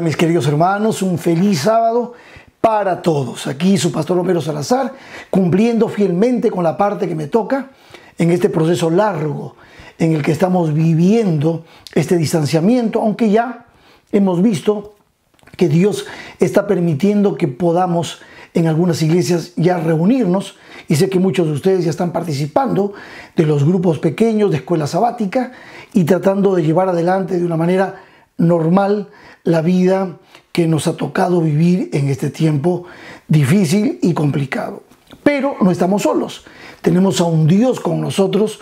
Hola mis queridos hermanos, un feliz sábado para todos. Aquí su pastor Romero Salazar, cumpliendo fielmente con la parte que me toca en este proceso largo en el que estamos viviendo este distanciamiento, aunque ya hemos visto que Dios está permitiendo que podamos en algunas iglesias ya reunirnos, y sé que muchos de ustedes ya están participando de los grupos pequeños de escuela sabática y tratando de llevar adelante de una manera normal la vida que nos ha tocado vivir en este tiempo difícil y complicado. Pero no estamos solos. Tenemos a un Dios con nosotros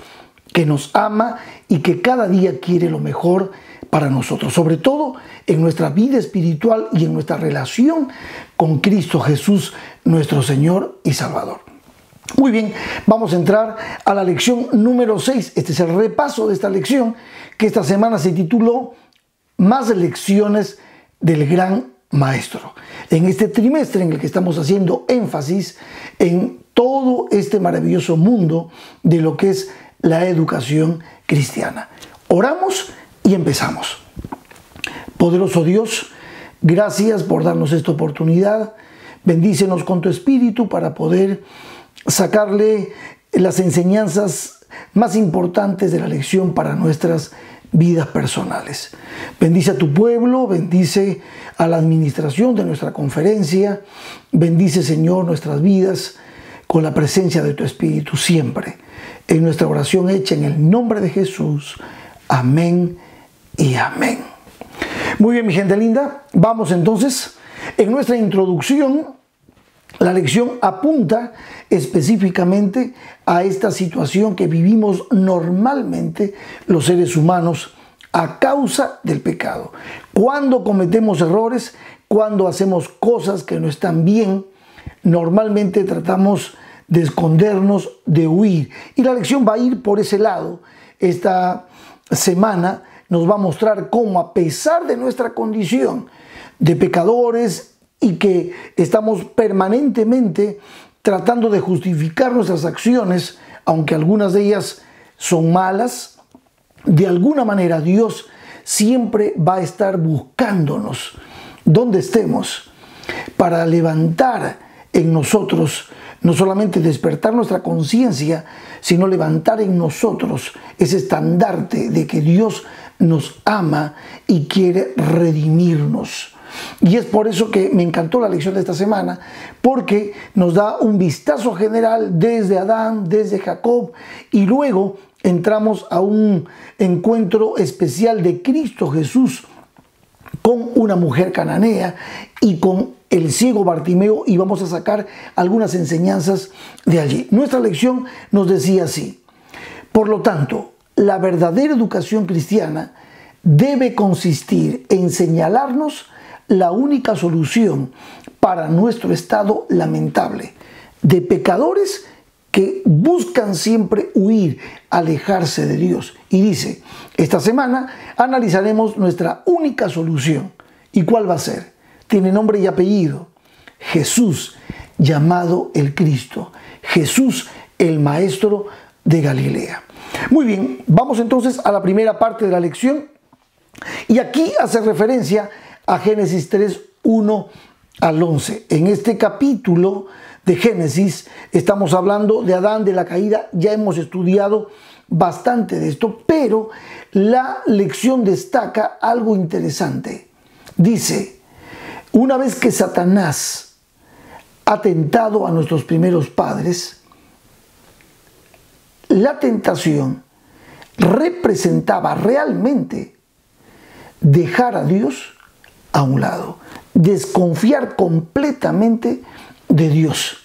que nos ama y que cada día quiere lo mejor para nosotros, sobre todo en nuestra vida espiritual y en nuestra relación con Cristo Jesús, nuestro Señor y Salvador. Muy bien, vamos a entrar a la lección número 6. Este es el repaso de esta lección que esta semana se tituló Más lecciones del gran maestro. En este trimestre en el que estamos haciendo énfasis en todo este maravilloso mundo de lo que es la educación cristiana. Oramos y empezamos. Poderoso Dios, gracias por darnos esta oportunidad. Bendícenos con tu espíritu para poder sacarle las enseñanzas más importantes de la lección para nuestras vidas personales. Bendice a tu pueblo, bendice a la administración de nuestra conferencia, bendice, Señor, nuestras vidas con la presencia de tu Espíritu siempre. En nuestra oración hecha en el nombre de Jesús. Amén y amén. Muy bien, mi gente linda, vamos entonces. En nuestra introducción, la lección apunta específicamente a esta situación que vivimos normalmente los seres humanos a causa del pecado. Cuando cometemos errores, cuando hacemos cosas que no están bien, normalmente tratamos de escondernos, de huir. Y la lección va a ir por ese lado. Esta semana nos va a mostrar cómo, a pesar de nuestra condición de pecadores y que estamos permanentemente tratando de justificar nuestras acciones, aunque algunas de ellas son malas, de alguna manera Dios siempre va a estar buscándonos donde estemos para levantar en nosotros, no solamente despertar nuestra conciencia, sino levantar en nosotros ese estandarte de que Dios nos ama y quiere redimirnos. Y es por eso que me encantó la lección de esta semana, porque nos da un vistazo general desde Adán, desde Jacob, y luego entramos a un encuentro especial de Cristo Jesús con una mujer cananea y con el ciego Bartimeo, y vamos a sacar algunas enseñanzas de allí. Nuestra lección nos decía así: por lo tanto, la verdadera educación cristiana debe consistir en señalarnos la única solución para nuestro estado lamentable de pecadores que buscan siempre huir, alejarse de Dios. Y dice, esta semana analizaremos nuestra única solución. ¿Y cuál va a ser? Tiene nombre y apellido: Jesús, llamado el Cristo. Jesús, el Maestro de Galilea. Muy bien, vamos entonces a la primera parte de la lección. Y aquí hace referencia a Génesis 3, 1 al 11. En este capítulo de Génesis estamos hablando de Adán, de la caída. Ya hemos estudiado bastante de esto, pero la lección destaca algo interesante. Dice, una vez que Satanás ha tentado a nuestros primeros padres, la tentación representaba realmente dejar a Dios a un lado, desconfiar completamente de Dios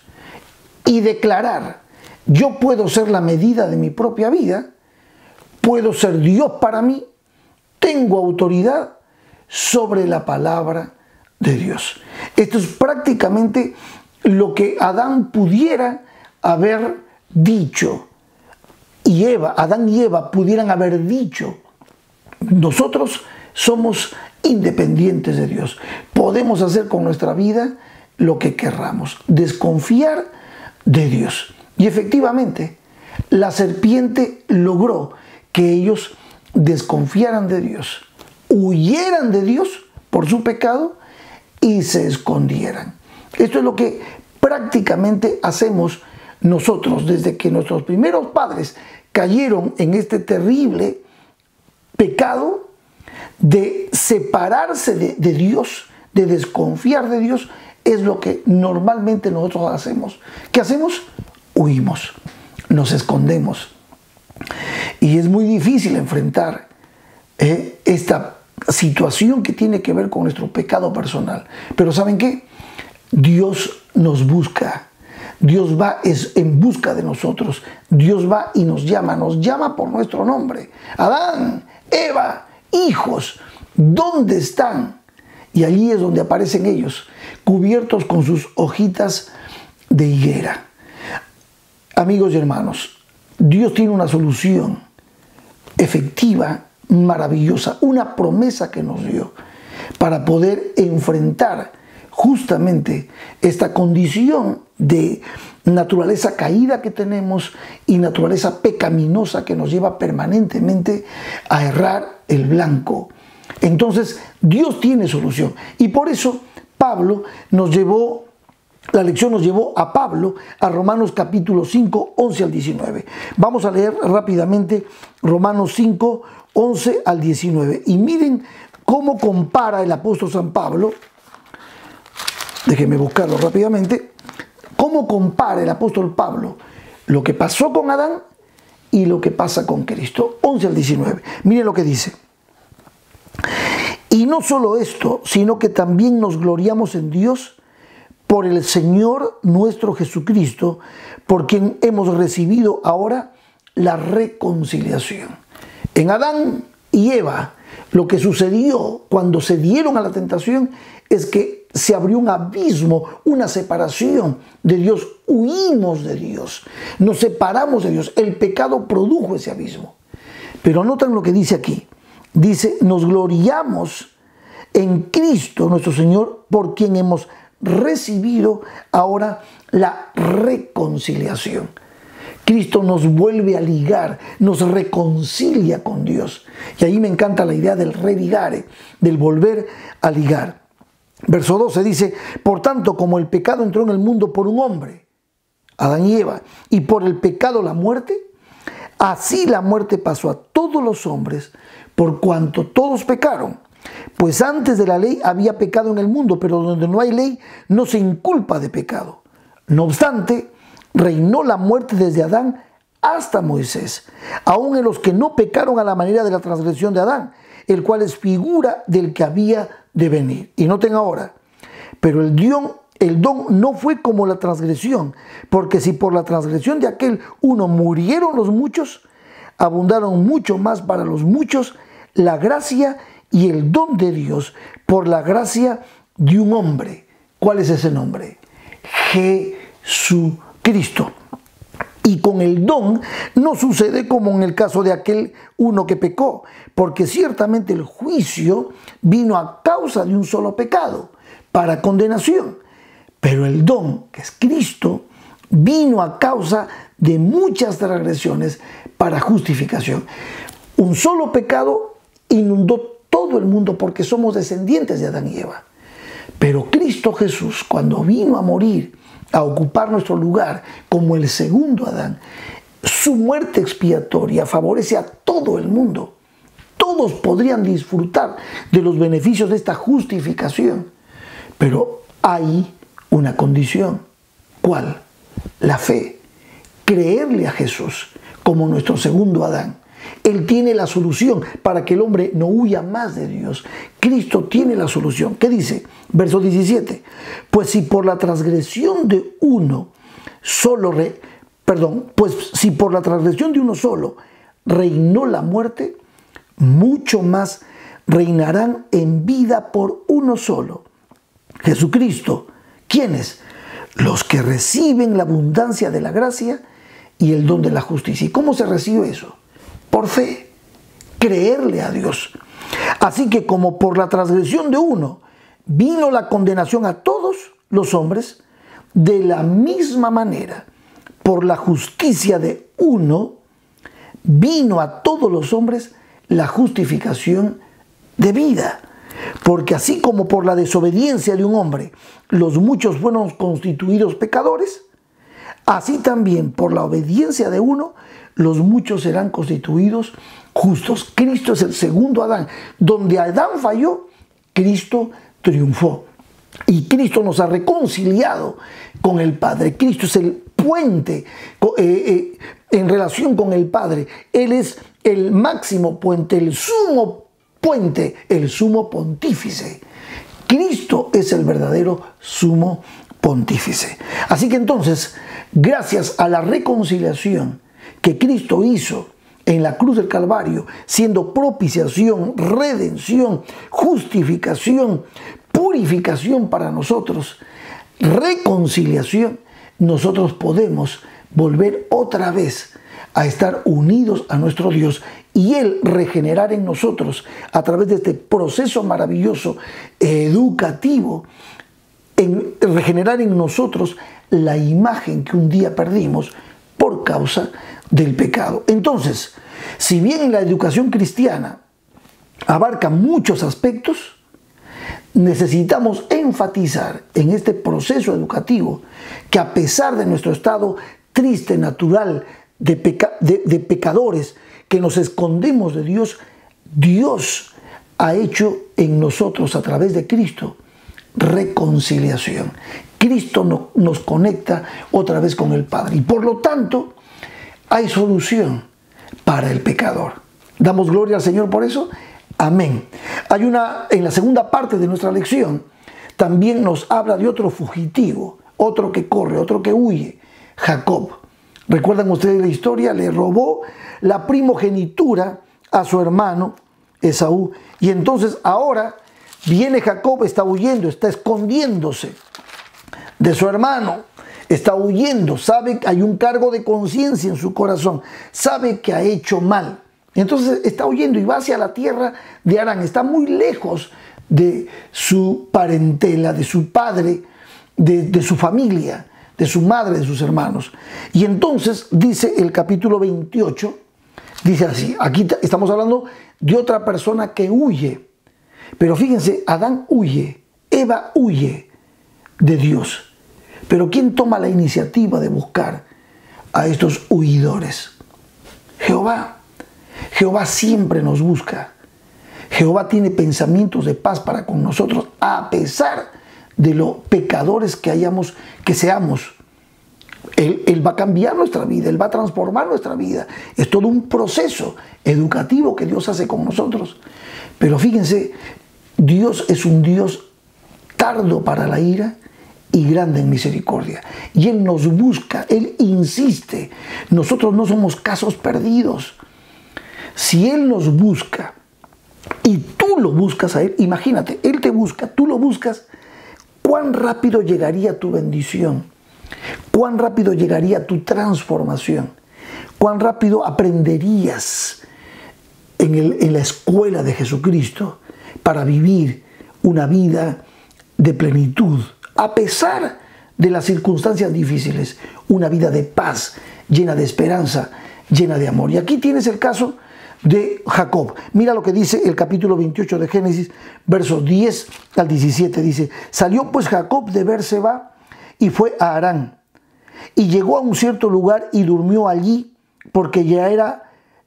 y declarar: yo puedo ser la medida de mi propia vida, puedo ser Dios para mí, tengo autoridad sobre la palabra de Dios. Esto es prácticamente lo que Adán pudiera haber dicho, y Adán y Eva pudieran haber dicho: nosotros somos independientes de Dios, podemos hacer con nuestra vida lo que querramos, desconfiar de Dios. Y efectivamente, la serpiente logró que ellos desconfiaran de Dios, huyeran de Dios por su pecado y se escondieran. Esto es lo que prácticamente hacemos nosotros desde que nuestros primeros padres cayeron en este terrible pecado de separarse de Dios, de desconfiar de Dios. Es lo que normalmente nosotros hacemos. ¿Qué hacemos? Huimos, nos escondemos. Y es muy difícil enfrentar esta situación que tiene que ver con nuestro pecado personal. Pero ¿saben qué? Dios nos busca. Dios va en busca de nosotros. Dios va y nos llama por nuestro nombre. Adán, Eva, hijos, ¿dónde están? Y allí es donde aparecen ellos, cubiertos con sus hojitas de higuera. Amigos y hermanos, Dios tiene una solución efectiva, maravillosa, una promesa que nos dio para poder enfrentar justamente esta condición de naturaleza caída que tenemos y naturaleza pecaminosa que nos lleva permanentemente a errar el blanco. Entonces, Dios tiene solución. Y por eso la lección nos llevó a Pablo a Romanos capítulo 5, 11 al 19. Vamos a leer rápidamente Romanos 5, 11 al 19. Y miren cómo compara el apóstol San Pablo. Déjenme buscarlo rápidamente. ¿Cómo compara el apóstol Pablo lo que pasó con Adán y lo que pasa con Cristo? 11 al 19. Miren lo que dice. Y no solo esto, sino que también nos gloriamos en Dios por el Señor nuestro Jesucristo, por quien hemos recibido ahora la reconciliación. En Adán y Eva, lo que sucedió cuando se dieron a la tentación es que se abrió un abismo, una separación de Dios. Huimos de Dios, nos separamos de Dios. El pecado produjo ese abismo. Pero notan lo que dice aquí. Dice, nos gloriamos en Cristo nuestro Señor, por quien hemos recibido ahora la reconciliación. Cristo nos vuelve a ligar, nos reconcilia con Dios. Y ahí me encanta la idea del religare, del volver a ligar. Verso 12 dice, por tanto, como el pecado entró en el mundo por un hombre, Adán y Eva, y por el pecado la muerte, así la muerte pasó a todos los hombres, por cuanto todos pecaron. Pues antes de la ley había pecado en el mundo, pero donde no hay ley no se inculpa de pecado. No obstante, reinó la muerte desde Adán hasta Moisés, aun en los que no pecaron a la manera de la transgresión de Adán, el cual es figura del que había de venir. Y noten ahora, pero el don no fue como la transgresión, porque si por la transgresión de aquel uno murieron los muchos, abundaron mucho más para los muchos la gracia y el don de Dios por la gracia de un hombre. ¿Cuál es ese nombre? Jesucristo. Y con el don no sucede como en el caso de aquel uno que pecó, porque ciertamente el juicio vino a causa de un solo pecado, para condenación. Pero el don, que es Cristo, vino a causa de muchas transgresiones para justificación. Un solo pecado inundó todo el mundo porque somos descendientes de Adán y Eva. Pero Cristo Jesús, cuando vino a morir, a ocupar nuestro lugar como el segundo Adán, su muerte expiatoria favorece a todo el mundo. Todos podrían disfrutar de los beneficios de esta justificación. Pero hay una condición. ¿Cuál? La fe. Creerle a Jesús como nuestro segundo Adán. Él tiene la solución para que el hombre no huya más de Dios. Cristo tiene la solución. ¿Qué dice? Verso 17. Pues si por la transgresión de uno solo, pues si por la transgresión de uno solo reinó la muerte, mucho más reinarán en vida por uno solo, Jesucristo. ¿Quiénes? Los que reciben la abundancia de la gracia y el don de la justicia. ¿Y cómo se recibe eso? Por fe, creerle a Dios. Así que como por la transgresión de uno vino la condenación a todos los hombres, de la misma manera, por la justicia de uno, vino a todos los hombres la justificación de vida. Porque así como por la desobediencia de un hombre los muchos fueron constituidos pecadores, así también por la obediencia de uno los muchos serán constituidos justos. Cristo es el segundo Adán. Donde Adán falló, Cristo triunfó. Y Cristo nos ha reconciliado con el Padre. Cristo es el puente en relación con el Padre. Él es el máximo puente, el sumo puente, el sumo pontífice. Cristo es el verdadero sumo pontífice. Así que entonces, gracias a la reconciliación que Cristo hizo en la cruz del Calvario, siendo propiciación, redención, justificación, purificación para nosotros, reconciliación, nosotros podemos volver otra vez a estar unidos a nuestro Dios y Él regenerar en nosotros a través de este proceso maravilloso educativo, en regenerar en nosotros la imagen que un día perdimos por causa del pecado. Entonces, si bien la educación cristiana abarca muchos aspectos, necesitamos enfatizar en este proceso educativo que a pesar de nuestro estado triste, natural, de pecadores, que nos escondemos de Dios, Dios ha hecho en nosotros a través de Cristo reconciliación. Cristo nos conecta otra vez con el Padre y por lo tanto hay solución para el pecador. Damos gloria al Señor por eso. Amén. En la segunda parte de nuestra lección también nos habla de otro fugitivo, otro que corre, otro que huye, Jacob. ¿Recuerdan ustedes la historia? Le robó la primogenitura a su hermano Esaú. Y entonces ahora viene Jacob, está huyendo, está escondiéndose de su hermano, está huyendo, sabe que hay un cargo de conciencia en su corazón, sabe que ha hecho mal. Entonces está huyendo y va hacia la tierra de Harán, está muy lejos de su parentela, de su padre, de su familia, de su madre, de sus hermanos. Y entonces dice el capítulo 28, dice así, aquí estamos hablando de otra persona que huye. Pero fíjense, Adán huye, Eva huye de Dios. Pero ¿quién toma la iniciativa de buscar a estos huidores? Jehová. Jehová siempre nos busca. Jehová tiene pensamientos de paz para con nosotros, a pesar de lo pecadores que seamos. Él va a cambiar nuestra vida, Él va a transformar nuestra vida. Es todo un proceso educativo que Dios hace con nosotros. Pero fíjense, Dios es un Dios tardo para la ira y grande en misericordia. Y Él nos busca, Él insiste. Nosotros no somos casos perdidos. Si Él nos busca y tú lo buscas a Él, imagínate, Él te busca, tú lo buscas, ¿cuán rápido llegaría tu bendición? ¿Cuán rápido llegaría tu transformación? ¿Cuán rápido aprenderías en la escuela de Jesucristo para vivir una vida de plenitud, a pesar de las circunstancias difíciles, una vida de paz, llena de esperanza, llena de amor? Y aquí tienes el caso de Jacob. Mira lo que dice el capítulo 28 de Génesis, versos 10 al 17. Dice: salió pues Jacob de Berseba y fue a Harán, y llegó a un cierto lugar y durmió allí, porque ya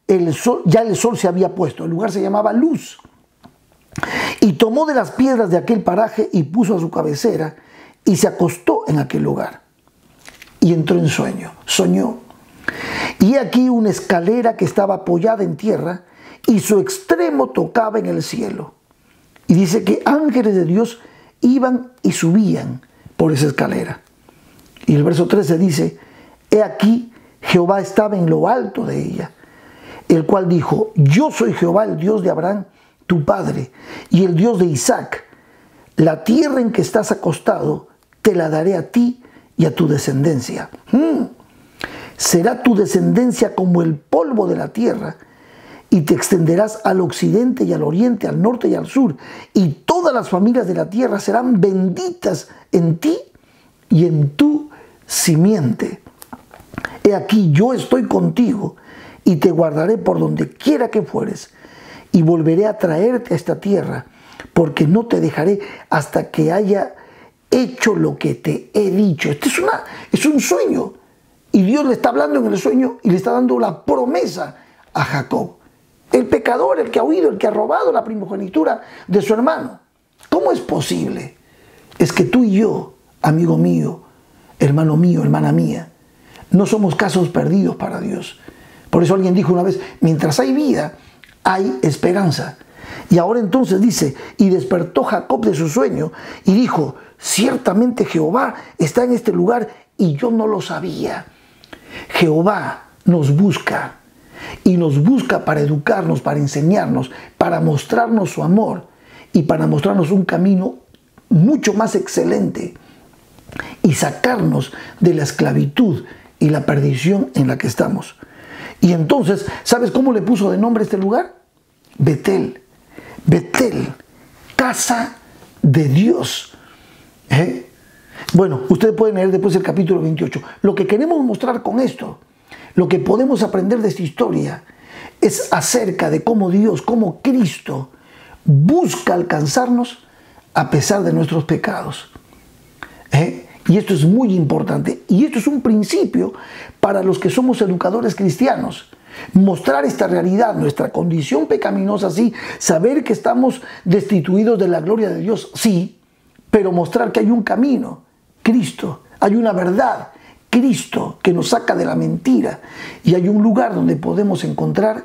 el sol se había puesto. El lugar se llamaba Luz. Y tomó de las piedras de aquel paraje y puso a su cabecera y se acostó en aquel lugar. Y entró en sueño, soñó. Y aquí una escalera que estaba apoyada en tierra y su extremo tocaba en el cielo. Y dice que ángeles de Dios iban y subían por esa escalera. Y el verso 13 dice: he aquí Jehová estaba en lo alto de ella, el cual dijo: yo soy Jehová, el Dios de Abraham, tu padre, y el Dios de Isaac. La tierra en que estás acostado te la daré a ti y a tu descendencia. Será tu descendencia como el polvo de la tierra, y te extenderás al occidente y al oriente, al norte y al sur, y todas las familias de la tierra serán benditas en ti y en tu simiente. He aquí yo estoy contigo y te guardaré por donde quiera que fueres, y volveré a traerte a esta tierra porque no te dejaré hasta que haya hecho lo que te he dicho. Este es un sueño. Y Dios le está hablando en el sueño y le está dando la promesa a Jacob. El pecador, el que ha huido, el que ha robado la primogenitura de su hermano. ¿Cómo es posible? Es que tú y yo, amigo mío, hermana mía, no somos casos perdidos para Dios. Por eso alguien dijo una vez, mientras hay vida, hay esperanza. Y ahora entonces dice, y despertó Jacob de su sueño y dijo, ciertamente Jehová está en este lugar y yo no lo sabía. Jehová nos busca y nos busca para educarnos, para enseñarnos, para mostrarnos su amor y para mostrarnos un camino mucho más excelente y sacarnos de la esclavitud y la perdición en la que estamos. Y entonces, ¿sabes cómo le puso de nombre a este lugar? Betel. Betel, casa de Dios. Bueno, ustedes pueden leer después el capítulo 28. Lo que queremos mostrar con esto, lo que podemos aprender de esta historia, es acerca de cómo Dios, cómo Cristo busca alcanzarnos a pesar de nuestros pecados. Y esto es muy importante. Y esto es un principio para los que somos educadores cristianos. Mostrar esta realidad, nuestra condición pecaminosa, sí. Saber que estamos destituidos de la gloria de Dios, sí. Pero mostrar que hay un camino, Cristo. Hay una verdad, Cristo, que nos saca de la mentira. Y hay un lugar donde podemos encontrar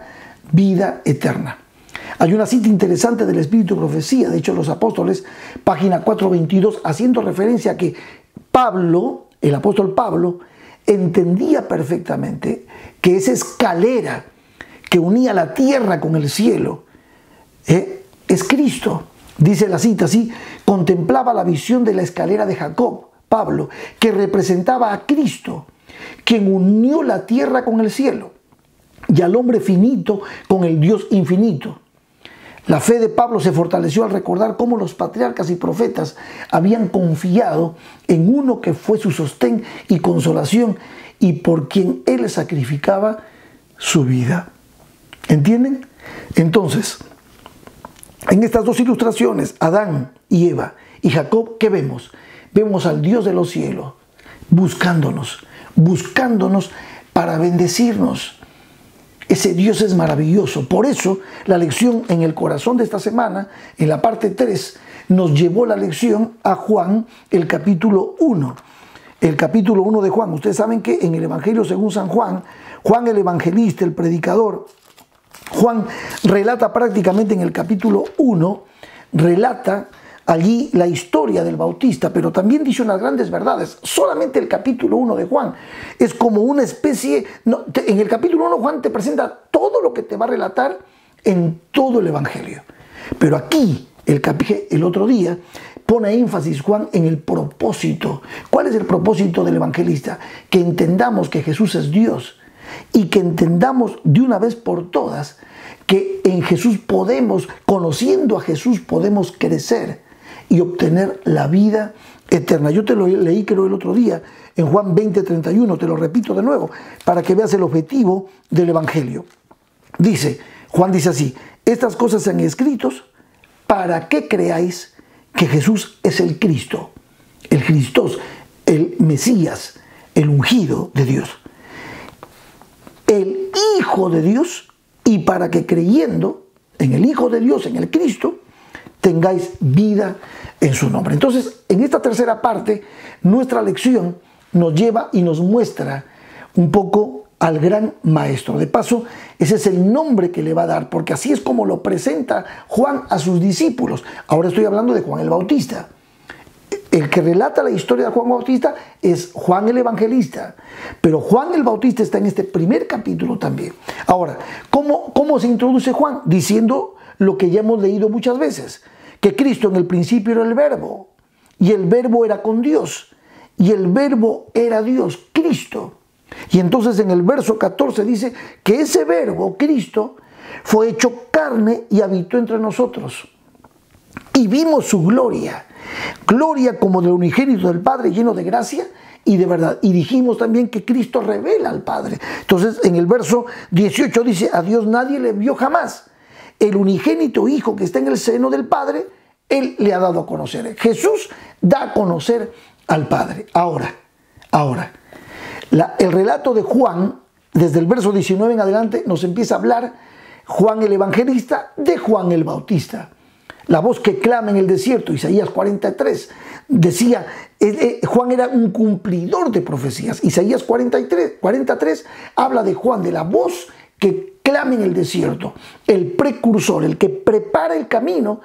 vida eterna. Hay una cita interesante del Espíritu de Profecía, de hecho, los Apóstoles, página 422, haciendo referencia a que Pablo, el apóstol Pablo, entendía perfectamente que esa escalera que unía la tierra con el cielo es Cristo. Dice la cita así, contemplaba la visión de la escalera de Jacob, Pablo, que representaba a Cristo, quien unió la tierra con el cielo y al hombre finito con el Dios infinito. La fe de Pablo se fortaleció al recordar cómo los patriarcas y profetas habían confiado en uno que fue su sostén y consolación y por quien él sacrificaba su vida. ¿Entienden? Entonces, en estas dos ilustraciones, Adán y Eva y Jacob, ¿qué vemos? Vemos al Dios de los cielos buscándonos para bendecirnos. Ese Dios es maravilloso. Por eso la lección en el corazón de esta semana, en la parte 3, nos llevó la lección a Juan, el capítulo 1. El capítulo 1 de Juan. Ustedes saben que en el Evangelio según San Juan, Juan el evangelista, el predicador, Juan relata prácticamente en el capítulo 1, relata allí la historia del Bautista, pero también dice unas grandes verdades. Solamente el capítulo 1 de Juan es como una especie, en el capítulo 1 Juan te presenta todo lo que te va a relatar en todo el Evangelio. Pero aquí, el otro día, pone énfasis Juan en el propósito. ¿Cuál es el propósito del evangelista? Que entendamos que Jesús es Dios y que entendamos de una vez por todas que en Jesús podemos, conociendo a Jesús, podemos crecer y obtener la vida eterna. Yo te lo leí, creo, el otro día, en Juan 20:31, te lo repito de nuevo, para que veas el objetivo del Evangelio. Juan dice así, estas cosas sean escritos para que creáis que Jesús es el Cristo, el Christos, el Mesías, el ungido de Dios, el Hijo de Dios, y para que creyendo en el Hijo de Dios, en el Cristo, tengáis vida en su nombre. Entonces, en esta tercera parte, nuestra lección nos lleva y nos muestra un poco al gran maestro. De paso, ese es el nombre que le va a dar, porque así es como lo presenta Juan a sus discípulos. Ahora estoy hablando de Juan el Bautista. El que relata la historia de Juan Bautista es Juan el Evangelista, pero Juan el Bautista está en este primer capítulo también. Ahora, ¿cómo se introduce Juan? Diciendo lo que ya hemos leído muchas veces, que Cristo en el principio era el Verbo, y el Verbo era con Dios, y el Verbo era Dios, Cristo. Y entonces en el verso 14 dice que ese Verbo, Cristo, fue hecho carne y habitó entre nosotros. Y vimos su gloria, gloria como del unigénito del Padre, lleno de gracia y de verdad. Y dijimos también que Cristo revela al Padre. Entonces en el verso 18 dice, a Dios nadie le vio jamás. El unigénito Hijo que está en el seno del Padre, Él le ha dado a conocer. Jesús da a conocer al Padre. Ahora, el relato de Juan, desde el verso 19 en adelante, nos empieza a hablar Juan el Evangelista de Juan el Bautista. La voz que clama en el desierto, Isaías 43, decía, Juan era un cumplidor de profecías. Isaías 43 habla de Juan, de la voz que clama en el desierto, el precursor, el que prepara el camino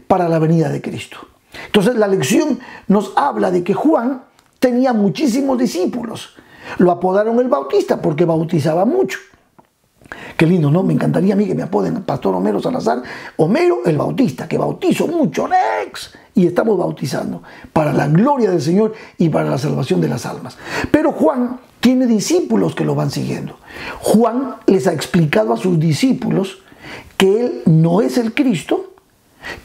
para la venida de Cristo. Entonces la lección nos habla de que Juan tenía muchísimos discípulos. Lo apodaron el Bautista porque bautizaba mucho. Qué lindo, ¿no? Me encantaría a mí que me apoden Pastor Homero Salazar, Homero el Bautista, que bautizo mucho, next. Y estamos bautizando para la gloria del Señor y para la salvación de las almas. Pero Juan tiene discípulos que lo van siguiendo. Juan les ha explicado a sus discípulos que él no es el Cristo,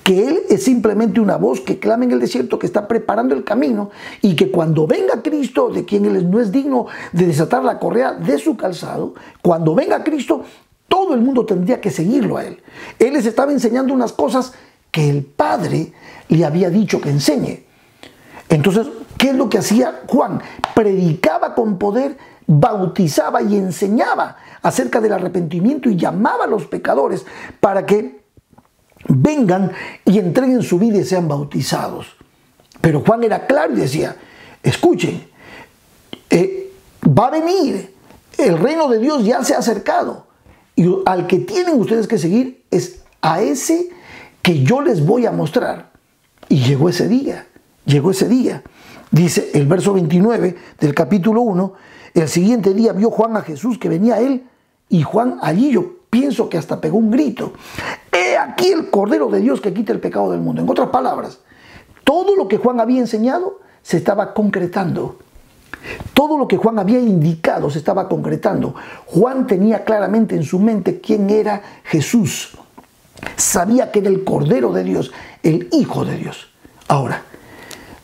que él es simplemente una voz que clama en el desierto, que está preparando el camino, y que cuando venga Cristo, de quien él no es digno de desatar la correa de su calzado, cuando venga Cristo, todo el mundo tendría que seguirlo a él. Él les estaba enseñando unas cosas que el Padre le había dicho que enseñe. Entonces, ¿qué es lo que hacía Juan? Predicaba con poder, bautizaba y enseñaba acerca del arrepentimiento y llamaba a los pecadores para que vengan y entreguen su vida y sean bautizados. Pero Juan era claro y decía, escuchen, va a venir, el reino de Dios ya se ha acercado, y al que tienen ustedes que seguir es a ese que yo les voy a mostrar. Y llegó ese día. Dice el verso 29 del capítulo 1, el siguiente día vio Juan a Jesús que venía a él, y Juan allí, yo pienso que hasta pegó un grito. He aquí el Cordero de Dios que quita el pecado del mundo. En otras palabras, todo lo que Juan había enseñado se estaba concretando. Todo lo que Juan había indicado se estaba concretando. Juan tenía claramente en su mente quién era Jesús. Sabía que era el Cordero de Dios, el Hijo de Dios. Ahora,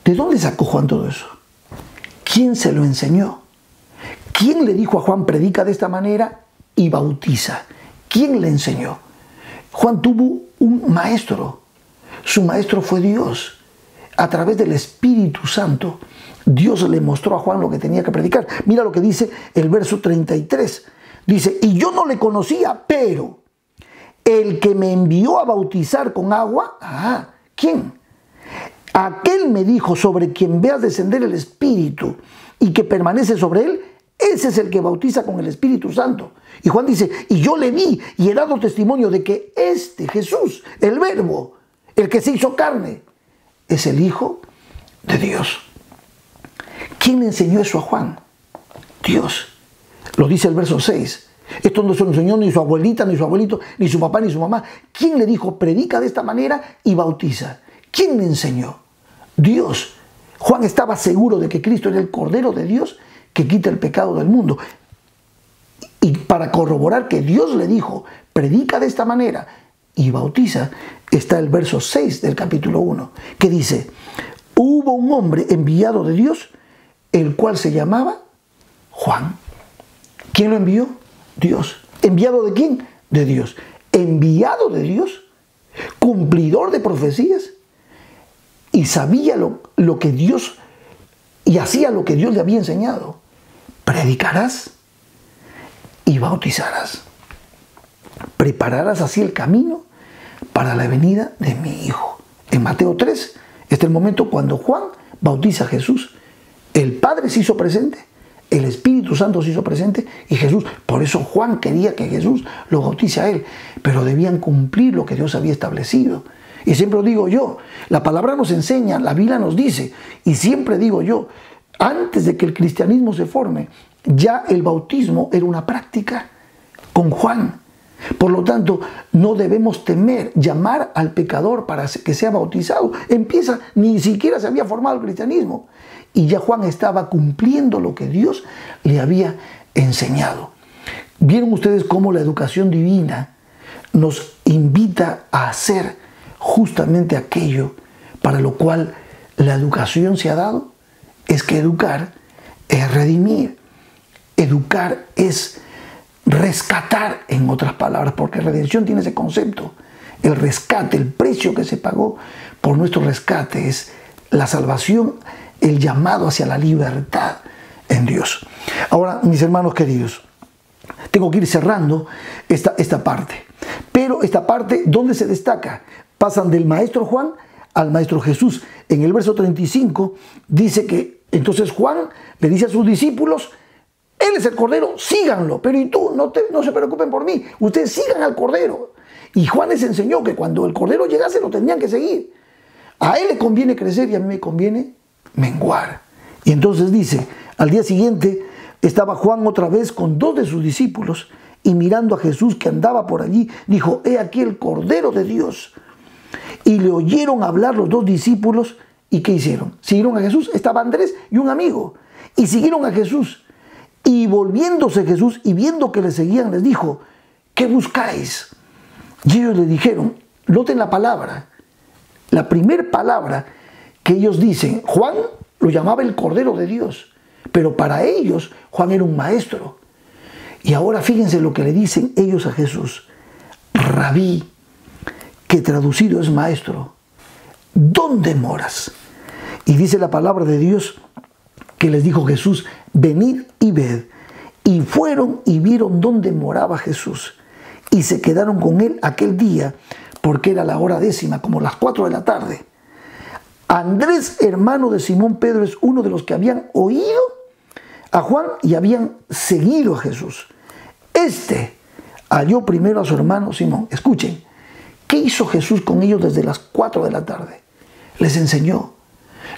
¿de dónde sacó Juan todo eso? ¿Quién se lo enseñó? ¿Quién le dijo a Juan, predica de esta manera y bautiza? ¿Quién le enseñó? Juan tuvo un maestro. Su maestro fue Dios. A través del Espíritu Santo, Dios le mostró a Juan lo que tenía que predicar. Mira lo que dice el verso 33. Dice, y yo no le conocía, pero el que me envió a bautizar con agua, ¿quién? Aquel me dijo, sobre quien veas descender el Espíritu y que permanece sobre él, ese es el que bautiza con el Espíritu Santo. Y Juan dice, y yo le vi y he dado testimonio de que este Jesús, el Verbo, el que se hizo carne, es el Hijo de Dios. ¿Quién le enseñó eso a Juan? Dios. Lo dice el verso 6. Esto no se lo enseñó ni su abuelita, ni su abuelito, ni su papá, ni su mamá. ¿Quién le dijo, predica de esta manera y bautiza? ¿Quién le enseñó? Dios. Juan estaba seguro de que Cristo era el Cordero de Dios que quita el pecado del mundo. Y para corroborar que Dios le dijo, predica de esta manera y bautiza, está el verso 6 del capítulo 1, que dice, hubo un hombre enviado de Dios, el cual se llamaba Juan. ¿Quién lo envió? Dios. ¿Enviado de quién? De Dios. ¿Enviado de Dios? ¿Cumplidor de profecías? Y sabía lo que Dios, y hacía lo que Dios le había enseñado. Predicarás y bautizarás. Prepararás así el camino para la venida de mi Hijo. En Mateo 3, este es el momento cuando Juan bautiza a Jesús. El Padre se hizo presente, el Espíritu Santo se hizo presente y Jesús. Por eso Juan quería que Jesús lo bautice a él, pero debían cumplir lo que Dios había establecido. Y siempre digo yo, la palabra nos enseña, la Biblia nos dice, y siempre digo yo, antes de que el cristianismo se forme, ya el bautismo era una práctica con Juan. Por lo tanto, no debemos temer llamar al pecador para que sea bautizado. Ni siquiera se había formado el cristianismo. Y ya Juan estaba cumpliendo lo que Dios le había enseñado. ¿Vieron ustedes cómo la educación divina nos invita a hacer justamente aquello para lo cual la educación se ha dado? Es que educar es redimir. Educar es rescatar, en otras palabras, porque redención tiene ese concepto. El rescate, el precio que se pagó por nuestro rescate, es la salvación, el llamado hacia la libertad en Dios. Ahora, mis hermanos queridos, tengo que ir cerrando esta parte. Pero esta parte, ¿dónde se destaca? Pasan del maestro Juan al maestro Jesús. En el verso 35 dice que entonces Juan le dice a sus discípulos: Él es el Cordero, síganlo. Pero y tú, no se preocupen por mí, ustedes sigan al Cordero. Y Juan les enseñó que cuando el Cordero llegase lo tenían que seguir. A él le conviene crecer y a mí me conviene menguar. Y entonces dice, al día siguiente estaba Juan otra vez con 2 de sus discípulos y mirando a Jesús que andaba por allí, dijo: He aquí el Cordero de Dios. Y le oyeron hablar los 2 discípulos. ¿Y qué hicieron? Siguieron a Jesús. Estaba Andrés y un amigo. Y siguieron a Jesús. Y volviéndose Jesús y viendo que le seguían, les dijo: ¿Qué buscáis? Y ellos le dijeron, noten la palabra, la primera palabra que ellos dicen. Juan lo llamaba el Cordero de Dios, pero para ellos Juan era un maestro. Y ahora fíjense lo que le dicen ellos a Jesús: Rabí, que traducido es maestro, ¿dónde moras? Y dice la palabra de Dios que les dijo Jesús: venid y ved. Y fueron y vieron dónde moraba Jesús. Y se quedaron con él aquel día, porque era la hora 10:00, como las 4 de la tarde. Andrés, hermano de Simón Pedro, es uno de los que habían oído a Juan y habían seguido a Jesús. Este halló primero a su hermano Simón. Escuchen, ¿qué hizo Jesús con ellos desde las 4 de la tarde? Les enseñó,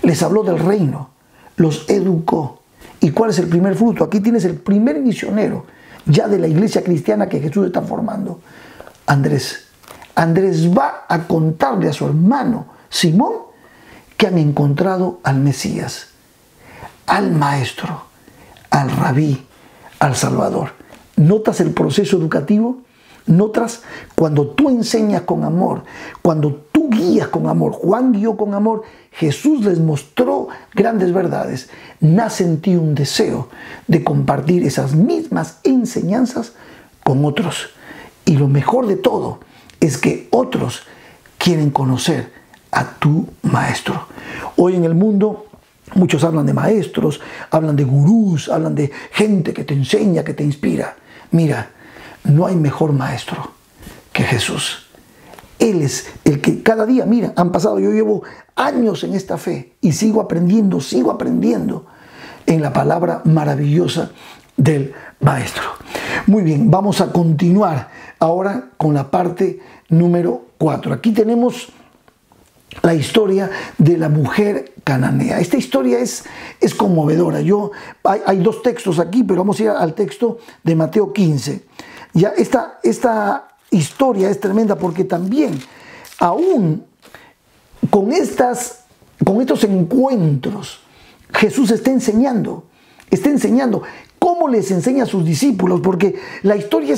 les habló del reino, los educó. ¿Y cuál es el primer fruto? Aquí tienes el primer misionero ya de la iglesia cristiana que Jesús está formando. Andrés. Andrés va a contarle a su hermano Simón que han encontrado al Mesías, al Maestro, al Rabí, al Salvador. ¿Notas el proceso educativo? ¿Notas cuando tú enseñas con amor, cuando tú guías con amor? Juan guió con amor, Jesús les mostró grandes verdades. Nace en ti un deseo de compartir esas mismas enseñanzas con otros. Y lo mejor de todo es que otros quieren conocer a tu maestro. Hoy en el mundo muchos hablan de maestros, hablan de gurús, hablan de gente que te enseña, que te inspira. Mira, no hay mejor maestro que Jesús. Él es el que cada día, mira, han pasado, yo llevo años en esta fe y sigo aprendiendo en la palabra maravillosa del Maestro. Muy bien, vamos a continuar ahora con la parte número 4. Aquí tenemos la historia de la mujer cananea. Esta historia es conmovedora. Hay 2 textos aquí, pero vamos a ir al texto de Mateo 15. Ya esta historia es tremenda porque también, aún con estos encuentros, Jesús está enseñando cómo les enseña a sus discípulos, porque la historia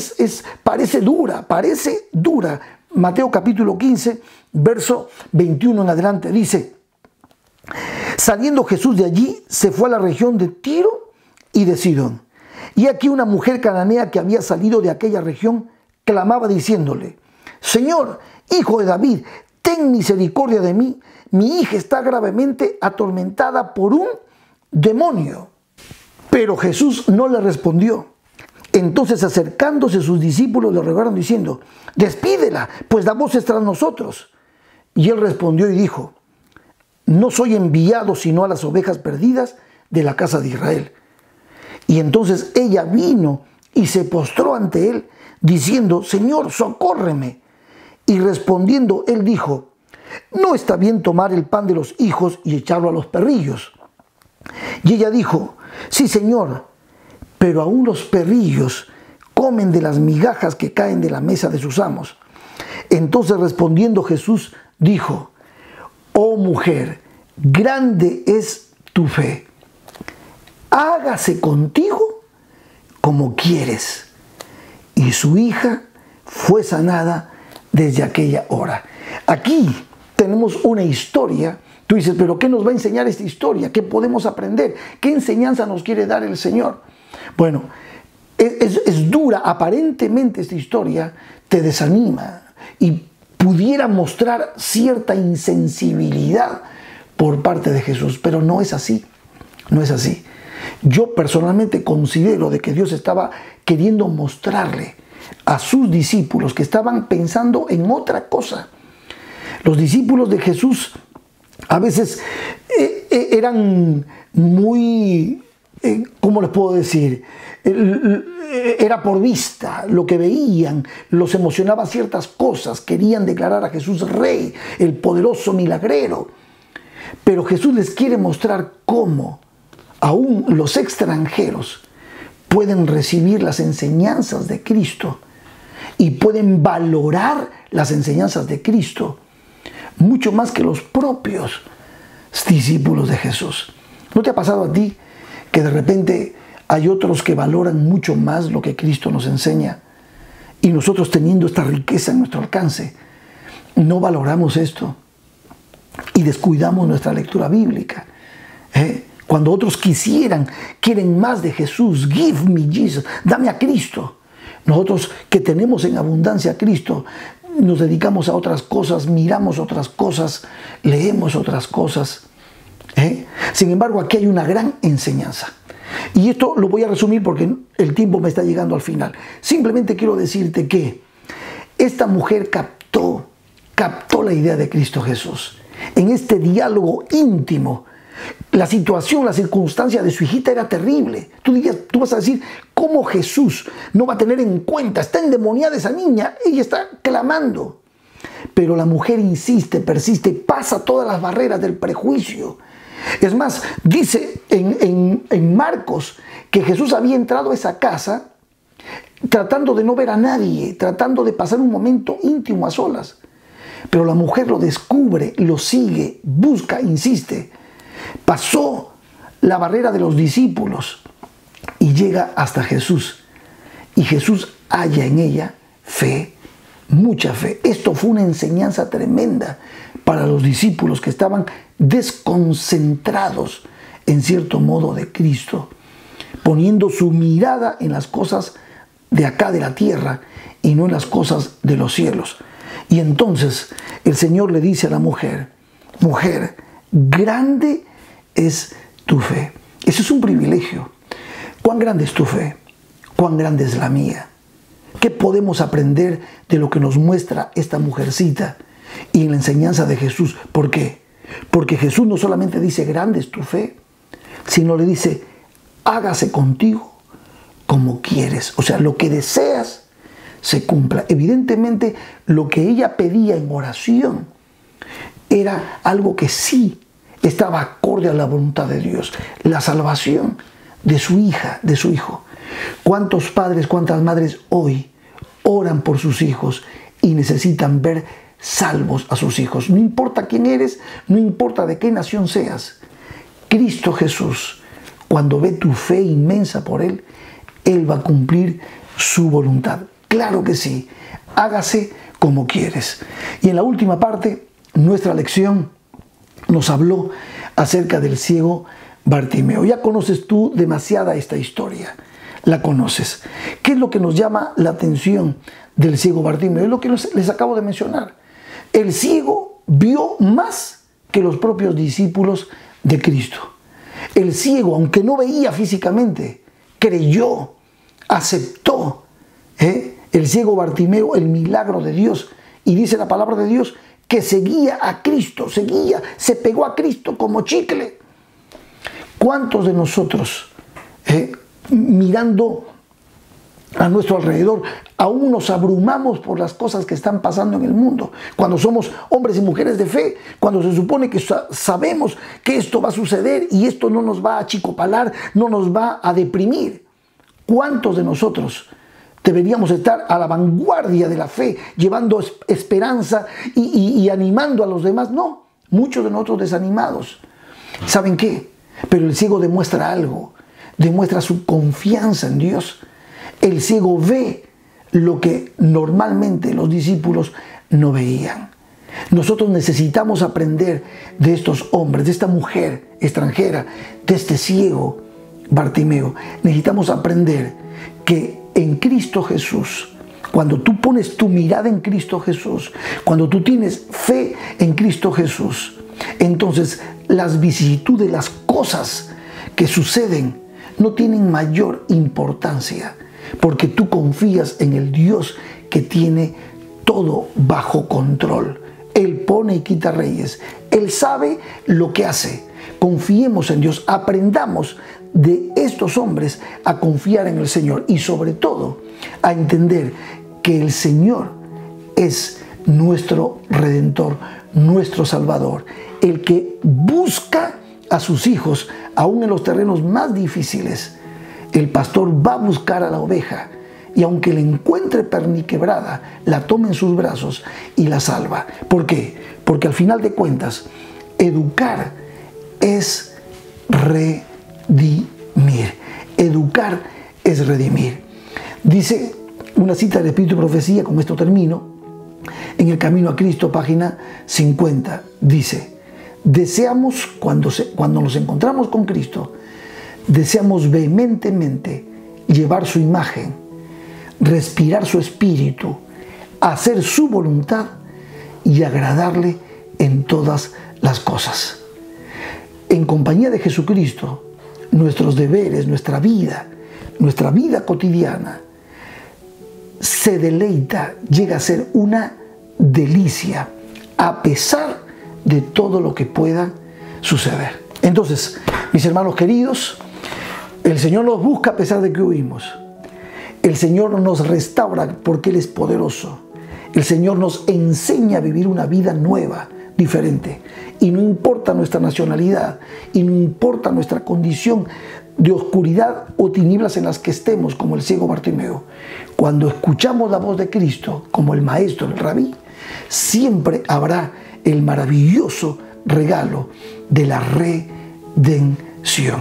parece dura. Mateo capítulo 15, verso 21 en adelante, dice: saliendo Jesús de allí, se fue a la región de Tiro y de Sidón. Y aquí una mujer cananea que había salido de aquella región clamaba diciéndole: Señor, hijo de David, ten misericordia de mí. Mi hija está gravemente atormentada por un demonio. Pero Jesús no le respondió. Entonces, acercándose sus discípulos, le rogaron diciendo: despídela, pues da voces tras nosotros. Y él respondió y dijo: no soy enviado sino a las ovejas perdidas de la casa de Israel. Y entonces ella vino y se postró ante él, diciendo: Señor, socórreme. Y respondiendo él dijo: no está bien tomar el pan de los hijos y echarlo a los perrillos. Y ella dijo: sí, Señor, pero aún los perrillos comen de las migajas que caen de la mesa de sus amos. Entonces respondiendo Jesús dijo: oh mujer, grande es tu fe. Hágase contigo como quieres. Y su hija fue sanada desde aquella hora. Aquí tenemos una historia. Tú dices, pero ¿qué nos va a enseñar esta historia? ¿Qué podemos aprender? ¿Qué enseñanza nos quiere dar el Señor? Bueno, es dura. Aparentemente esta historia te desanima y pudiera mostrar cierta insensibilidad por parte de Jesús, pero no es así, no es así. Yo personalmente considero de que Dios estaba queriendo mostrarle a sus discípulos que estaban pensando en otra cosa. Los discípulos de Jesús a veces eran muy, ¿cómo les puedo decir? Era por vista, lo que veían, los emocionaba ciertas cosas, querían declarar a Jesús rey, el poderoso milagrero. Pero Jesús les quiere mostrar cómo aún los extranjeros pueden recibir las enseñanzas de Cristo y pueden valorar las enseñanzas de Cristo mucho más que los propios discípulos de Jesús. ¿No te ha pasado a ti que de repente hay otros que valoran mucho más lo que Cristo nos enseña y nosotros, teniendo esta riqueza en nuestro alcance, no valoramos esto y descuidamos nuestra lectura bíblica? Cuando otros quieren más de Jesús, give me Jesus, dame a Cristo. Nosotros, que tenemos en abundancia a Cristo, nos dedicamos a otras cosas, miramos otras cosas, leemos otras cosas. Sin embargo, aquí hay una gran enseñanza. Y esto lo voy a resumir porque el tiempo me está llegando al final. Simplemente quiero decirte que esta mujer captó la idea de Cristo Jesús. En este diálogo íntimo, la situación, la circunstancia de su hijita era terrible. Tú vas a decir, ¿cómo Jesús no va a tener en cuenta? Está endemoniada esa niña, ella está clamando. Pero la mujer insiste, persiste, pasa todas las barreras del prejuicio. Es más, dice en Marcos que Jesús había entrado a esa casa tratando de no ver a nadie, tratando de pasar un momento íntimo a solas. Pero la mujer lo descubre, lo sigue, busca, insiste. Pasó la barrera de los discípulos y llega hasta Jesús. Y Jesús halla en ella fe, mucha fe. Esto fue una enseñanza tremenda para los discípulos que estaban desconcentrados, en cierto modo, de Cristo, poniendo su mirada en las cosas de acá de la tierra y no en las cosas de los cielos. Y entonces el Señor le dice a la mujer, mujer, grande es tu fe. Eso es un privilegio. ¿Cuán grande es tu fe? ¿Cuán grande es la mía? ¿Qué podemos aprender de lo que nos muestra esta mujercita y en la enseñanza de Jesús? ¿Por qué? Porque Jesús no solamente dice grande es tu fe, sino le dice hágase contigo como quieres. O sea, lo que deseas se cumpla. Evidentemente, lo que ella pedía en oración era algo que sí estaba acorde a la voluntad de Dios, la salvación de su hija, de su hijo. ¿Cuántos padres, cuántas madres hoy oran por sus hijos y necesitan ver salvos a sus hijos? No importa quién eres, no importa de qué nación seas. Cristo Jesús, cuando ve tu fe inmensa por Él, Él va a cumplir su voluntad. Claro que sí, hágase como quieres. Y en la última parte, nuestra lección nos habló acerca del ciego Bartimeo. Ya conoces tú demasiada esta historia, la conoces. ¿Qué es lo que nos llama la atención del ciego Bartimeo? Es lo que les acabo de mencionar. El ciego vio más que los propios discípulos de Cristo. El ciego, aunque no veía físicamente, creyó, aceptó, el ciego Bartimeo, el milagro de Dios. Y dice la palabra de Dios que seguía a Cristo, se pegó a Cristo como chicle. ¿Cuántos de nosotros, mirando a nuestro alrededor, aún nos abrumamos por las cosas que están pasando en el mundo? Cuando somos hombres y mujeres de fe, cuando se supone que sabemos que esto va a suceder y esto no nos va a achicopalar, no nos va a deprimir. ¿Cuántos de nosotros deberíamos estar a la vanguardia de la fe, llevando esperanza y animando a los demás? No, muchos de nosotros desanimados. ¿Saben qué? Pero el ciego demuestra algo, demuestra su confianza en Dios. El ciego ve lo que normalmente los discípulos no veían. Nosotros necesitamos aprender de estos hombres, de esta mujer extranjera, de este ciego Bartimeo. Necesitamos aprender que en Cristo Jesús Cuando tú pones tu mirada en Cristo Jesús, cuando tú tienes fe en Cristo Jesús, entonces las vicisitudes, las cosas que suceden no tienen mayor importancia, porque tú confías en el Dios que tiene todo bajo control. Él pone y quita reyes. Él sabe lo que hace. Confiemos en Dios. Aprendamos de estos hombres a confiar en el Señor y sobre todo a entender que el Señor es nuestro Redentor, nuestro Salvador, el que busca a sus hijos aún en los terrenos más difíciles. El pastor va a buscar a la oveja y aunque la encuentre perniquebrada, la toma en sus brazos y la salva. ¿Por qué? Porque al final de cuentas, educar es redimir. Educar es redimir. Dice una cita del Espíritu y Profecía, con esto termino, en El Camino a Cristo, página 50, dice: deseamos, cuando nos encontramos con Cristo, deseamos vehementemente llevar su imagen, respirar su espíritu, hacer su voluntad y agradarle en todas las cosas. En compañía de Jesucristo, nuestros deberes, nuestra vida cotidiana se deleita, llega a ser una delicia, a pesar de todo lo que pueda suceder. Entonces, mis hermanos queridos, el Señor nos busca a pesar de que huimos. El Señor nos restaura porque Él es poderoso. El Señor nos enseña a vivir una vida nueva, diferente. Y no importa nuestra nacionalidad, y no importa nuestra condición de oscuridad o tinieblas en las que estemos, como el ciego Bartimeo. Cuando escuchamos la voz de Cristo, como el Maestro, el Rabí, siempre habrá el maravilloso regalo de la redención,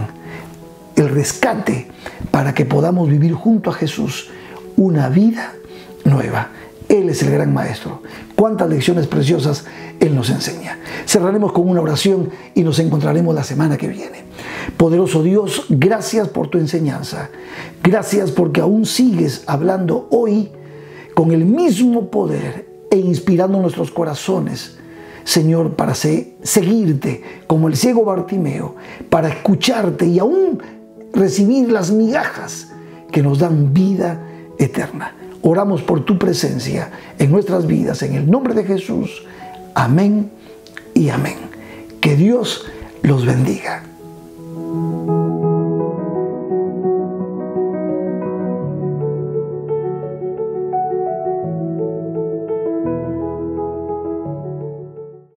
el rescate para que podamos vivir junto a Jesús una vida nueva. Él es el gran Maestro. Cuántas lecciones preciosas Él nos enseña. Cerraremos con una oración y nos encontraremos la semana que viene. Poderoso Dios, gracias por tu enseñanza. Gracias porque aún sigues hablando hoy con el mismo poder e inspirando nuestros corazones, Señor, para seguirte como el ciego Bartimeo, para escucharte y aún recibir las migajas que nos dan vida eterna. Oramos por tu presencia en nuestras vidas, en el nombre de Jesús. Amén y amén. Que Dios los bendiga.